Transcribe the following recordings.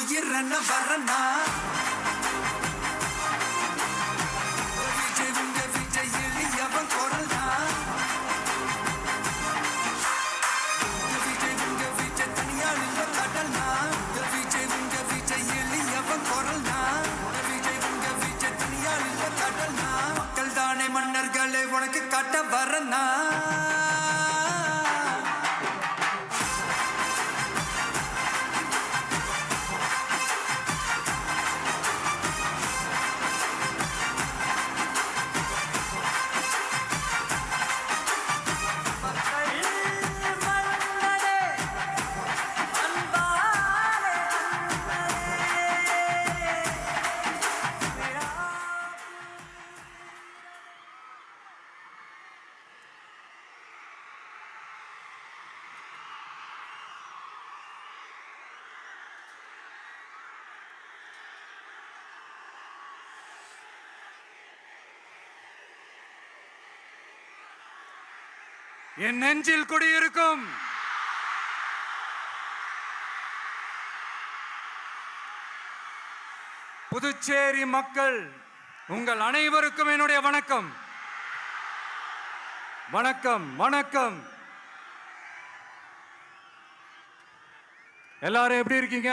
உயிரன வரனா விஜய் எளியவன் குரல்னா விஜய் தனியால் இல்ல கடல்னா விஜய் எளியவன் குரல்னா விஜய் தனியால் இல்ல கடல்னா மக்கள் தானே மன்னர்களே உனக்கு காட்ட வரனா என் நெஞ்சில் குடியிருக்கும் புதுச்சேரி மக்கள் உங்கள் அனைவருக்கும் என்னுடைய வணக்கம். வணக்கம் வணக்கம். எல்லாரும் எப்படி இருக்கீங்க?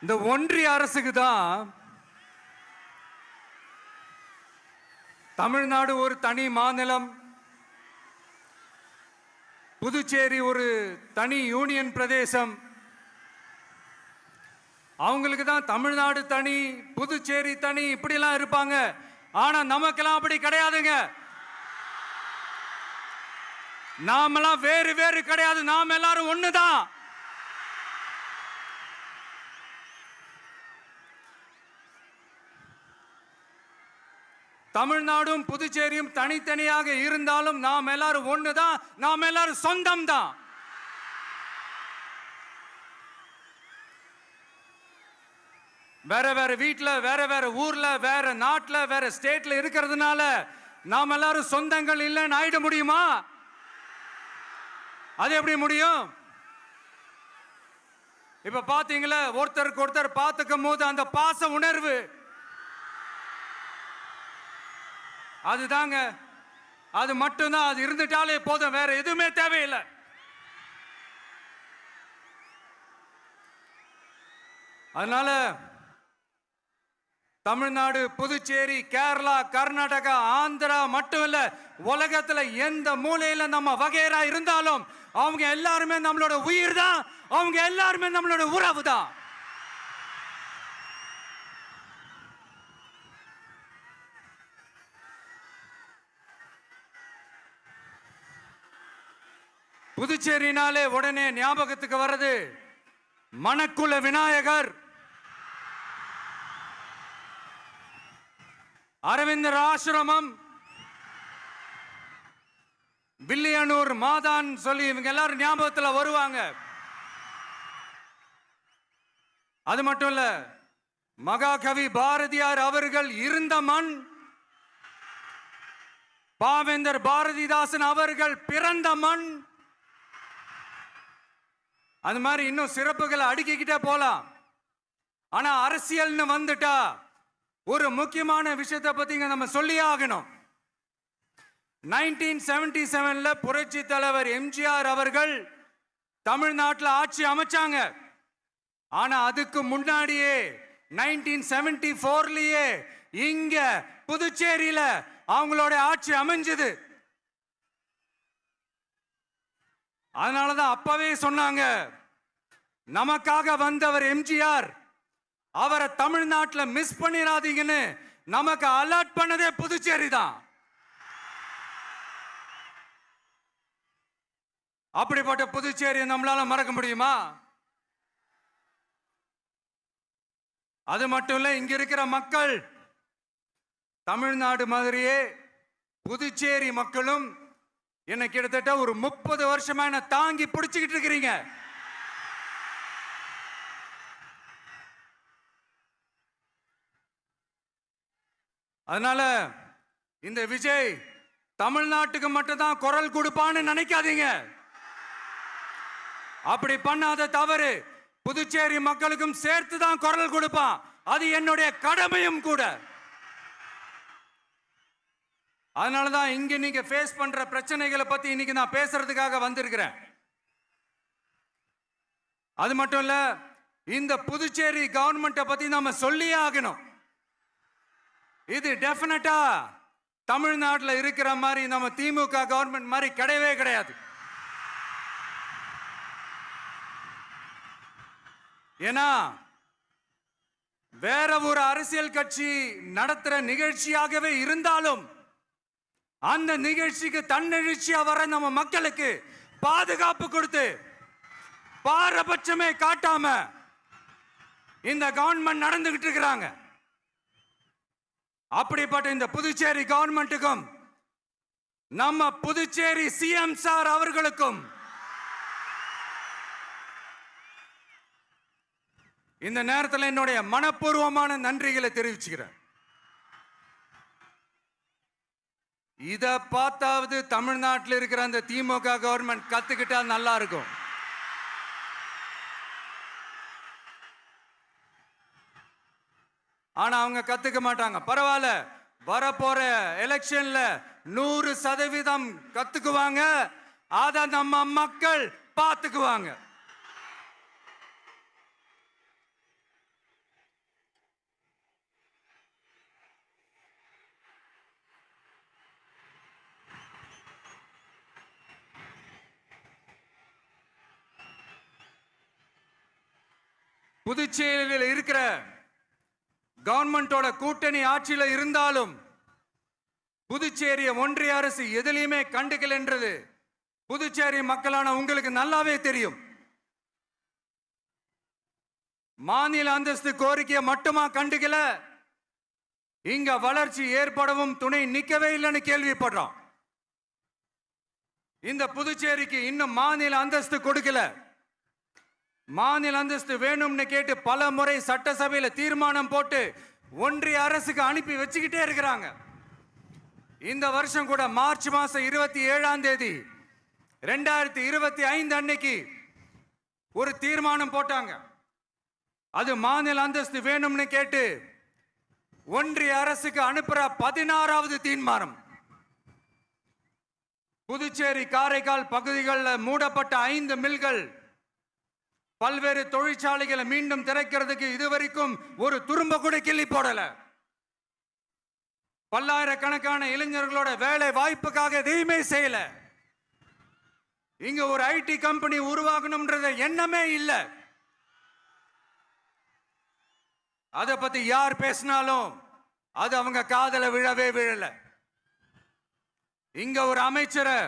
இந்த ஒன்றிய அரசுக்கு தான் தமிழ்நாடு ஒரு தனி மாநிலம், புதுச்சேரி ஒரு தனி யூனியன் பிரதேசம். அவங்களுக்கு தான் தமிழ்நாடு தனி, புதுச்சேரி தனி, இப்படிலாம் இருப்பாங்க. ஆனா நமக்கெல்லாம் அப்படி கிடையாதுங்க. நாமெல்லாம் வேறு வேறு கிடையாது. நாம் எல்லாரும் ஒண்ணுதான். தமிழ்நாடும் புதுச்சேரியும் தனித்தனியாக இருந்தாலும் நாம் எல்லாரும் ஒண்ணுதான். நாம் எல்லாரும் சொந்தம் தான். வேற வேற வீட்டுல, வேற வேற ஊர்ல, வேற நாட்டுல, வேற ஸ்டேட்ல இருக்கிறதுனால நாம் எல்லாரும் சொந்தங்கள் இல்லைன்னு ஆயிட முடியுமா? அது எப்படி முடியும்? இப்ப பாத்தீங்களா, ஒருத்தருக்கு ஒருத்தர் பார்த்துக்கும் போது அந்த பாச உணர்வு, அதுதாங்க, அது மட்டும்தான். அது இருந்துட்டாலே போதும், வேற எதுவுமே தேவையில்லை. அதனால தமிழ்நாடு, புதுச்சேரி, கேரளா, கர்நாடகா, ஆந்திரா மட்டும் இல்ல, உலகத்துல எந்த மூலையில நம்ம வகைரா இருந்தாலும் அவங்க எல்லாருமே நம்மளோட உயிர் தான். அவங்க எல்லாருமே நம்மளோட உறவு தான். புதுச்சேரினாலே உடனே ஞாபகத்துக்கு வர்றது மணக்குள விநாயகர், அரவிந்தர் ஆசிரமம், வில்லியனூர் மாதான் சொல்லி இவங்க எல்லாரும் ஞாபகத்தில் வருவாங்க. அது மட்டும் இல்ல, மகாகவி பாரதியார் அவர்கள் இருந்த மண், பாவேந்தர் பாரதிதாசன் அவர்கள் பிறந்த மண். அது மாதிரி இன்னும் சிறப்புகளை அடுக்கிக்கிட்டே போலாம். ஆனா அரசியல்னு வந்துட்டா ஒரு முக்கியமான விஷயத்தை பத்தி நம்ம சொல்லி ஆகணும். 1977 புரட்சி தலைவர் எம்ஜிஆர் அவர்கள் தமிழ்நாட்டில் ஆட்சி அமைச்சாங்க. ஆனா அதுக்கு முன்னாடியே 1974லயே இங்க புதுச்சேரியில அவங்களோட ஆட்சி அமைஞ்சது. அதனாலதான் அப்பவே சொன்னாங்க, நமக்காக வந்தவர் எம்ஜிஆர், அவரை தமிழ்நாட்டில் மிஸ் பண்ணிடாதீங்கன்னு நமக்கு அலர்ட் பண்ணதே புதுச்சேரி தான். அப்படிப்பட்ட புதுச்சேரியை நம்மளால மறக்க முடியுமா? அது மட்டும் இல்ல, இங்க இருக்கிற மக்கள் தமிழ்நாடு மாதிரியே புதுச்சேரி மக்களும் என்ன கிட்டத்தட்ட ஒரு 30 வருஷமா என்ன தாங்கி பிடிச்சுக்கிட்டு இருக்கிறீங்க. அதனால இந்த விஜய் தமிழ்நாட்டுக்கு மட்டும்தான் குரல் கொடுப்பான்னு நினைக்காதீங்க. அப்படி பண்ணாத தவறு புதுச்சேரி மக்களுக்கும் சேர்த்து தான் குரல் கொடுப்பான். அது என்னுடைய கடமையும் கூட. அதனாலதான் இங்க நீங்க ஃபேஸ் பண்ற பிரச்சனைகளை பத்தி இன்னைக்கு நான் பேசுறதுக்காக வந்திருக்கிறேன். அது மட்டும் இல்ல, இந்த புதுச்சேரி கவர்மெண்ட்டை பத்தி நாம சொல்லியே ஆகணும். இது டெஃபினட்டா தமிழ்நாட்டில் இருக்கிற மாதிரி நம்ம திமுக கவர்மெண்ட் மாதிரி கிடையவே கிடையாது. ஏன்னா வேற ஒரு அரசியல் கட்சி நடத்துற நிகழ்ச்சியாகவே இருந்தாலும் அந்த நிகழ்ச்சிக்கு தன்னெழுச்சியா வர நம்ம மக்களுக்கு பாதுகாப்பு கொடுத்து பாரபட்சமே காட்டாம இந்த கவர்மெண்ட் நடந்துகிட்டு இருக்கிறாங்க. அப்படிப்பட்ட இந்த புதுச்சேரி கவர்மெண்ட்டுக்கும் நம்ம புதுச்சேரி சிஎம் சார் அவர்களுக்கும் இந்த நேரத்தில் என்னுடைய மனப்பூர்வமான நன்றிகளை தெரிவிச்சுக்கிறேன். இத பார்த்தாவது தமிழ்நாட்டில் இருக்கிற அந்த திமுக கவர்மெண்ட் கத்துக்கிட்டா நல்லா இருக்கும். ஆனா அவங்க கத்துக்க மாட்டாங்க. பரவாயில்ல, வரப்போற எலெக்ஷன்ல 100% கத்துக்குவாங்க. அத நம்ம மக்கள் பார்த்துக்குவாங்க. புதுச்சேரியில் இருக்கிற கவர்மெண்டோட கூட்டணி ஆட்சியில இருந்தாலும் புதுச்சேரிய ஒன்றிய அரசு எதிலையுமே கண்டுக்கல என்றது புதுச்சேரி மக்களான உங்களுக்கு நல்லாவே தெரியும். மாநில அந்தஸ்து கோரிக்கையை மட்டுமா கண்டுக்கல, இங்க வளர்ச்சி ஏற்படவும் துணை நிக்கவே இல்லைன்னு கேள்விப்படுறோம். இந்த புதுச்சேரிக்கு இன்னும் மாநில அந்தஸ்து கொடுக்கல. மாநில அந்தஸ்து வேணும்னு கேட்டு பல முறை சட்டசபையில தீர்மானம் போட்டு ஒன்றிய அரசுக்கு அனுப்பி வச்சுக்கிட்டே இருக்கிறாங்க. இந்த வருஷம் கூட மார்ச் மாசம் 27ஆம் தேதி 2025 அன்னைக்கு ஒரு தீர்மானம் போட்டாங்க. அது மாநில அந்தஸ்து வேணும்னு கேட்டு ஒன்றிய அரசுக்கு அனுப்புற 16வது தீர்மானம். புதுச்சேரி காரைக்கால் பகுதிகளில் மூடப்பட்ட 5 மில்கள், பல்வேறு தொழிற்சாலைகளை மீண்டும் திறக்கிறதுக்கு இதுவரைக்கும் ஒரு துரும்ப கூட கிள்ளி போடல. பல்லாயிரக்கணக்கான இளைஞர்களோட வேலை வாய்ப்புக்காக எதையுமே செய்யல. இங்க ஒரு ஐடி கம்பெனி உருவாகணும்ன்றது எண்ணமே இல்லை. அதை பத்தி யார் பேசினாலும் அது அவங்க காதல விழவே விழல. இங்க ஒரு அமைச்சரை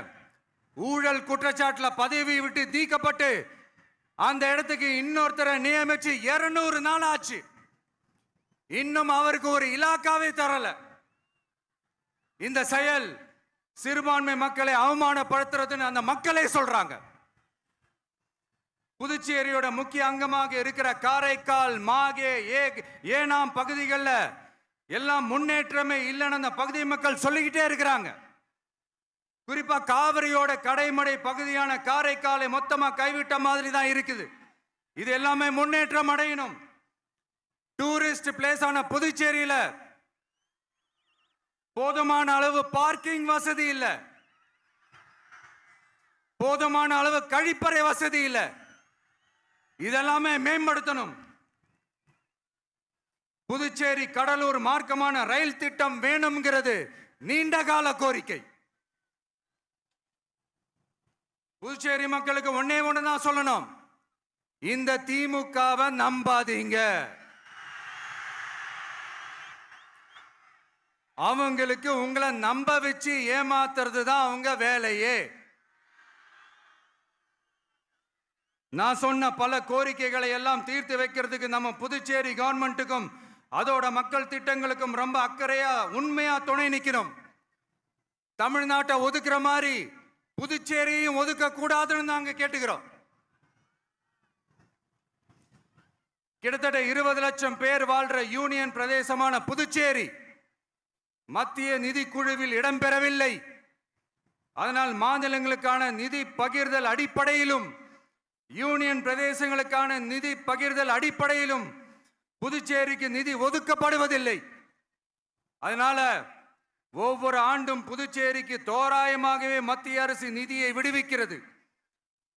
ஊழல் குற்றச்சாட்டுல பதவி விட்டு நீக்கப்பட்டு அந்த இடத்துக்கு இன்னொருத்தரை நியமிச்சு 200 நாள் ஆச்சு. இன்னும் அவருக்கு ஒரு இலாக்காவே தரல. இந்த செயல் சிறுபான்மை மக்களை அவமானப்படுத்துறதுன்னு அந்த மக்களே சொல்றாங்க. புதுச்சேரியோட முக்கிய அங்கமாக இருக்கிற காரைக்கால், மாகே, ஏனாம் பகுதிகளில் எல்லாம் முன்னேற்றமே இல்லைன்னு அந்த பகுதி மக்கள் சொல்லிக்கிட்டே இருக்கிறாங்க. குறிப்பா காவிரியோட கடைமடை பகுதியான காரைக்காலை மொத்தமா கைவிட்ட மாதிரி தான் இருக்குது. இது எல்லாமே முன்னேற்றம் அடையணும். டூரிஸ்ட் பிளேஸ் ஆன புதுச்சேரியில போதுமான அளவு பார்க்கிங் வசதி இல்ல, போதுமான அளவு கழிப்பறை வசதி இல்ல. இதெல்லாமே மேம்படுத்தணும். புதுச்சேரி கடலூர் மார்க்கமான ரயில் திட்டம் வேணும்ங்கிறது நீண்ட கால கோரிக்கை. புதுச்சேரி மக்களுக்கு ஒன்னே ஒண்ணுதான் சொல்லணும், இந்த திமுகவை நம்பாதீங்க. அவங்களுக்கு உங்களை நம்ப வச்சு ஏமாத்துறது தான் அவங்க வேலையே. நான் சொன்ன பல கோரிக்கைகளை எல்லாம் தீர்த்து வைக்கிறதுக்கு நம்ம புதுச்சேரி கவர்மெண்ட்டுக்கும் அதோட மக்கள் திட்டங்களுக்கும் ரொம்ப அக்கறையா உண்மையா துணை நிக்கணும். தமிழ்நாட்டை ஒதுக்குற மாதிரி புதுச்சேரியும் ஒதுக்க கூடாதுன்னு நாங்க கேட்டுக்கிறோம். கிட்டத்தட்ட 20 லட்சம் பேர் வாழ்ற யூனியன் பிரதேசமான புதுச்சேரி மத்திய நிதி குழுவில் இடம்பெறவில்லை. அதனால் மாநிலங்களுக்கான நிதி பகிர்தல் அடிப்படையிலும் யூனியன் பிரதேசங்களுக்கான நிதி பகிர்தல் அடிப்படையிலும் புதுச்சேரிக்கு நிதி ஒதுக்கப்படுவதில்லை. அதனால ஒவ்வொரு ஆண்டும் புதுச்சேரிக்கு தோராயமாகவே மத்திய அரசு நிதியை விடுவிக்கிறது.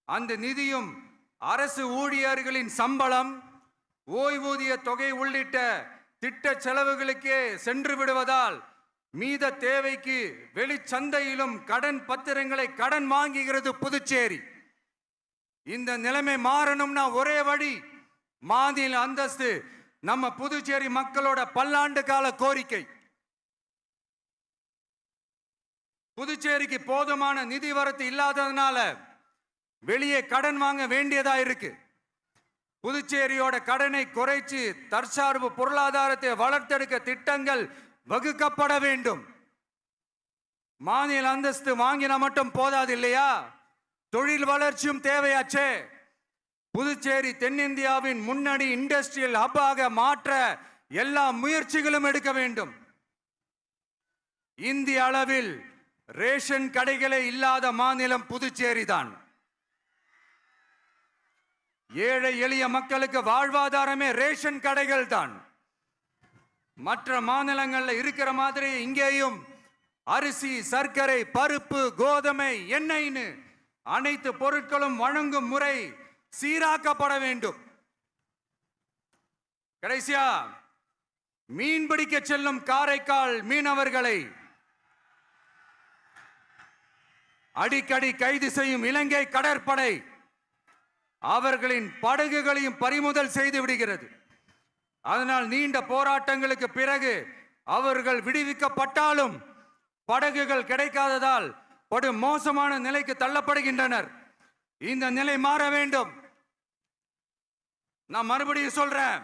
அந்த நிதியும் அரசு ஊழியர்களின் சம்பளம், ஓய்வூதிய தொகை உள்ளிட்ட திட்ட செலவுகளுக்கே சென்று விடுவதால் மீத தேவைக்கு வெளிச்சந்தையிலும் கடன் பத்திரங்களை கடன் வாங்குகிறது புதுச்சேரி. இந்த நிலைமை மாறணும்னா ஒரே வழி, மாநில அந்தஸ்து நம்ம புதுச்சேரி மக்களோட பல்லாண்டு கால கோரிக்கை. புதுச்சேரிக்கு போதுமான நிதி வரத்து இல்லாததுனால வெளியே கடன் வாங்க வேண்டியதா இருக்கு. புதுச்சேரியோட கடனை குறைச்சு தற்சார்பு பொருளாதாரத்தை வளர்த்தெடுக்க திட்டங்கள் வகுக்கப்பட வேண்டும். மாநில அந்தஸ்து வாங்கினா மட்டும் போதாது இல்லையா, தொழில் வளர்ச்சியும் தேவையாச்சே. புதுச்சேரி தென்னிந்தியாவின் முன்னணி இண்டஸ்ட்ரியல் ஹப்பாக மாற்ற எல்லா முயற்சிகளும் எடுக்க வேண்டும். இந்திய அளவில் ரேஷன் கடைகளே இல்லாத மாநிலம் புதுச்சேரி தான். ஏழை எளிய மக்களுக்கு வாழ்வாதாரமே ரேஷன் கடைகள் தான். மற்ற மாநிலங்கள்ல இருக்கிற மாதிரி இங்கேயும் அரிசி, சர்க்கரை, பருப்பு, கோதுமை, எண்ணெய்னு அனைத்து பொருட்களும் வழங்கும் முறை சீராக்கப்பட வேண்டும். கடைசியா மீன் பிடிக்க செல்லும் காரைக்கால் மீனவர்களை அடிக்கடி கைது செய்யும் இலங்கை கடற்படை அவர்களின் படகுகளையும் பறிமுதல் செய்து விடுகிறது. அதனால் நீண்ட போராட்டங்களுக்கு பிறகு அவர்கள் விடுவிக்கப்பட்டாலும் படகுகள் கிடைக்காததால் படு மோசமான நிலைக்கு தள்ளப்படுகின்றனர். இந்த நிலை மாற வேண்டும். நான் மறுபடியும் சொல்றேன்,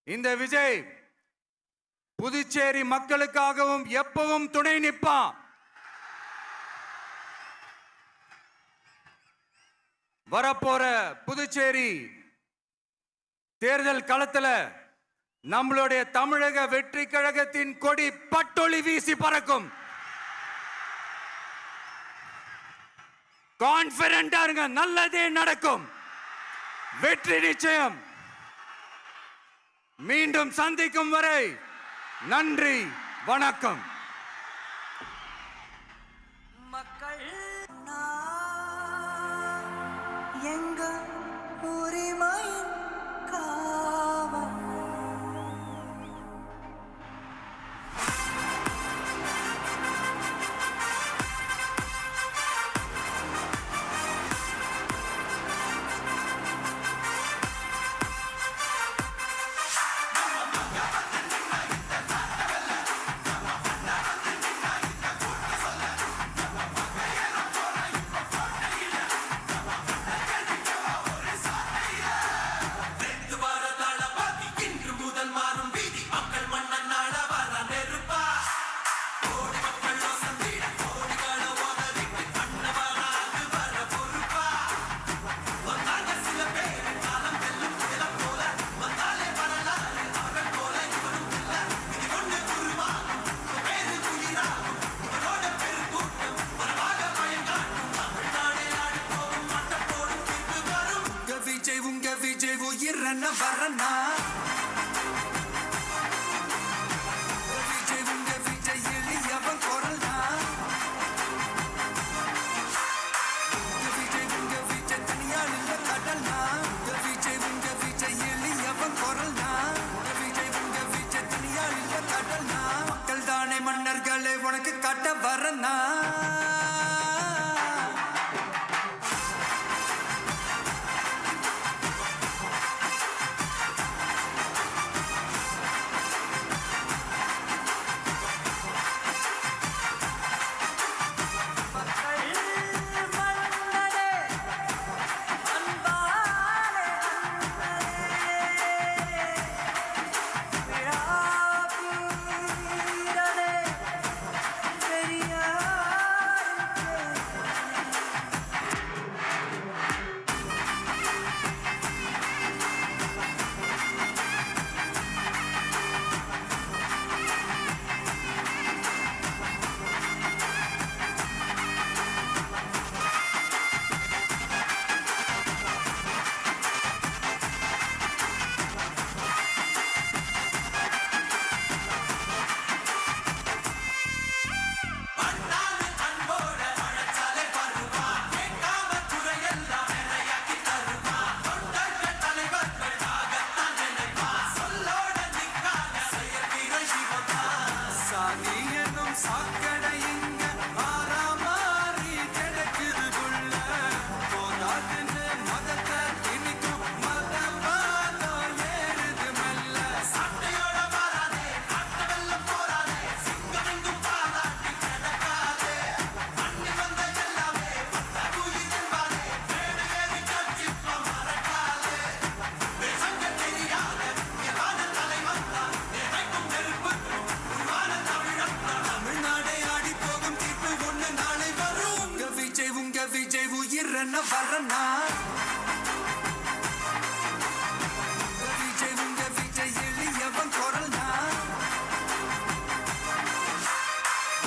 இந்த விஜய் புதுச்சேரி மக்களுக்காகவும் எப்பவும் துணை நிற்பான். வரப்போற புதுச்சேரி தேர்தல் களத்துல நம்மளுடைய தமிழக வெற்றி கழகத்தின் கொடி பட்டொளி வீசி பறக்கும். கான்பிடண்டா இருங்க, நல்லதே நடக்கும், வெற்றி நிச்சயம். மீண்டும் சந்திக்கும் வரை நன்றி, வணக்கம். மக்கள் எங்க உரிமை காவல் விஜய் உயிரன வரனா, விஜய் உங்க விஜய் எளியவன் குரல்னா, விஜய் உங்க விஜய் தனியா நின்ற கடல்னா, விஜய் உங்க விஜய் எளியவன் குரல்னா, விஜய் உங்க விஜய் தனியா நின்ற கடல்னா, மக்கள் தானே மன்னர்களை உனக்கு காட்ட வரனா. பெரியார் சாதி என்னும் சாக்கடை இங்க மாறி கிடக்குது புள்ள. போதாதுன்னு மதத்தை திணிக்கும் மதவாதம் ஏறுது மெல்ல. சட்டையோட வராதே, காட்ட வெள்ளம் போராதே, சிங்கம் எங்கும் பாராட்டி கிடக்காதே. மண்ணி வந்த எல்லாமே பத்த கூலி செல்வாதே, மேடு ஏறி கட்சிப்ப மறக்காதே. தேசங்க தெரியாத எவான தலைவன் தான், எதைக்கும் நெருப்புக்கும் உருவான தமிழன் தான். தமிழ்நாடே ஆடி போகும் தீர்ப்பு ஒண்ணு நாளை வரும். உங்க விஜய் உயிரென்ன வரனா. உங்க விஜய் எளியவன் குரல்னா.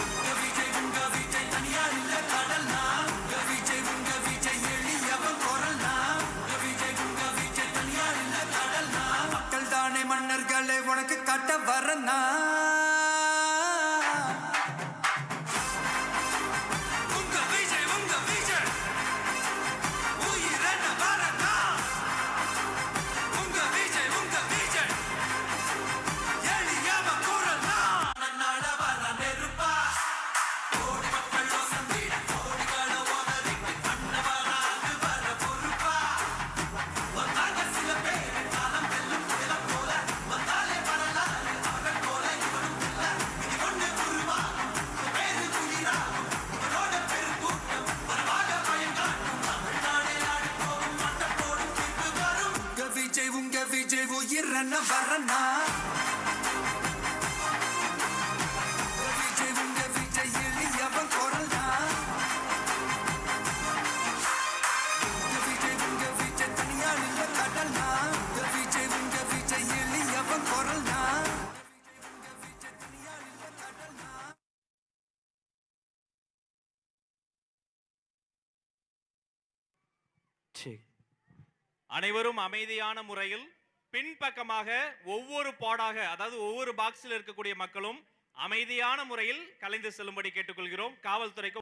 உங்க விஜய் தனியார் இல்ல கடல்னா. உங்க விஜய் எளியவன் குரல்னா. உங்க விஜய் தனியார் இல்ல கடல்னா. மக்கள் தானே மன்னர்களே உனக்கு காட்ட வரனா. உங்க விஜய் உயிரென்ன வரனா. உங்க விஜய் எளியவன் குரல்னா. நன்னாட வர நெருப்பா, கோடி மக்கள் வசந்திட கோடிகளை உதறிட்டு பண்ணவராது வர பொறுப்பா. வந்தாங்க சில பேர் காலம் வெல்லும் புயலம் போல, வந்தாலே வரலாறு அவர்கள் போல இவனும் இல்ல. இது ஒண்ணு உருவாகும், பேரு உயிராகும், இவனோட பெருங்கூட்டம் வரவாக பயங்காட்டும். தமிழ்நாடே ஆடி போகும், மட்டம் போடும் தீர்ப்பு வரும். உங்க விஜய் உயிரென்ன வரனா. உங்க விஜய் எளியவன் குரல்னா. உங்க விஜய் தனியார் இல்ல கடல்னா. உங்க விஜய் எளியவன் குரல்னா. உங்க விஜய் தனியார் இல்ல கடல்னா. அனைவரும் அமைதியான முறையில் பின்பக்கமாக ஒவ்வொரு பாடாக, அதாவது ஒவ்வொரு பாக்ஸில் இருக்கக்கூடிய மக்களும் அமைதியான முறையில் கலைந்து செல்லும்படி கேட்டுக்கொள்கிறோம். காவல்துறைக்கு